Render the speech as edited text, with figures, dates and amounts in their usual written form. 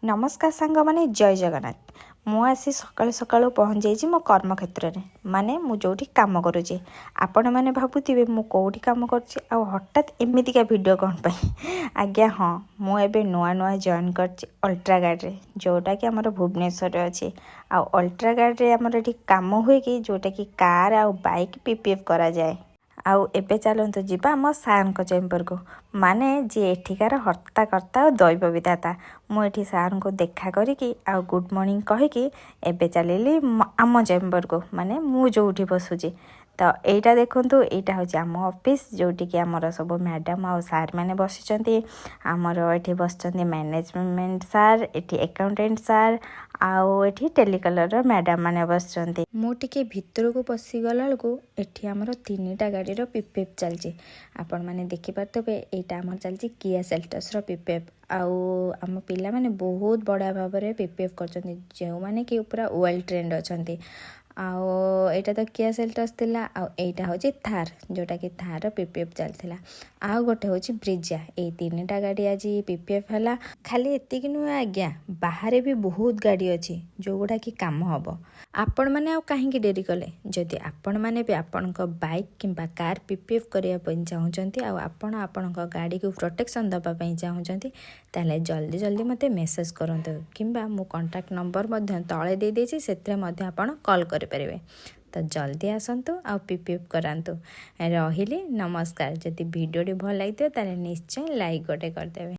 नमस्कार सांग माने जय जगन्नाथ। मु आसी सकाळु सकाळु पहुँच जाइए मो कर्मक्षेत्र में माने मु जोठी काम करुचे। आपण मैंने भावुवे मु कौटी काम करुचे आ हठात एमतीका वीडियो कौन पाई आज्ञा हाँ मुझे नुआ नुआ जॉइन कर अल्ट्रा गार्ड जोटा कि आमर भुवनेश्वर अच्छे आ अल्ट्रा गार्ड आमर ये कम हुए कि जोटा कि कार आ बाइक पीपीएफ करा जाए। आउ एबे चलतु जीवा आम सार चेम्बर को माने जी एठिकार हर्ताकर्ता और दैव विधाता मुझे सार को देखा करी आउ गुड मॉर्निंग कहीकि एबे चलिली आम चेम्बर को माने मु जोठी बसुची। तो এইটা দেখন্তু এইটা হচ্ছে ଆମ অফিস जोटिकी आमर सब मैडम आ सार मैंने बसिचंती आमर एठी बसचंती मैनेजमेंट सार एठी अकाउंटेंट सार आउ एठी टेलीकलर मैडम मैंने बसचंती। मु टिके भितर को पसी गला बेलको एठी आमर तीनटा गाड़ीर पीपीएफ चलची। आपण माने देखि पारतबे एटा आमर चलची किया सेल्टस रो पीपीएफ आउ आम पिला माने बहुत बड़ा भाव में पीपीएफ करचंती जो माने कि पूरा वेल ट्रेंड अछंती। आउ एटा तो किया सेल्टस थिला आउ एटा होची थार जोटा कि थार पीपीएफ चलथिला आउ गोटे होची ब्रिजा ए तीनटा गाड़ी आज पीपीएफ हला। खाली एतिक नुहे आज्ञा बाहर भी बहुत गाड़ी अच्छी जो गुड़ा कि काम हम आपण मैंने आउ कहीं डेरी कले जदि आपण मैंने भी आपण बाइक किंबा कार पीपीएफ करने चाहूँगी आपण आपण गाड़ी को प्रोटेक्शन दवाई चाहूँगी ताले जल्दी जल्दी मत मेसेज करंतु किंबा मो कांटेक्ट नंबर तले दे देछि सेत्रे मध्य आपण कॉल करें। तो जल्दी आसतु आ पीपीएफ करातु रही नमस्कार। जदि वीडियो भल लगे ताले निश्चय लाइक गोटे करदेवे।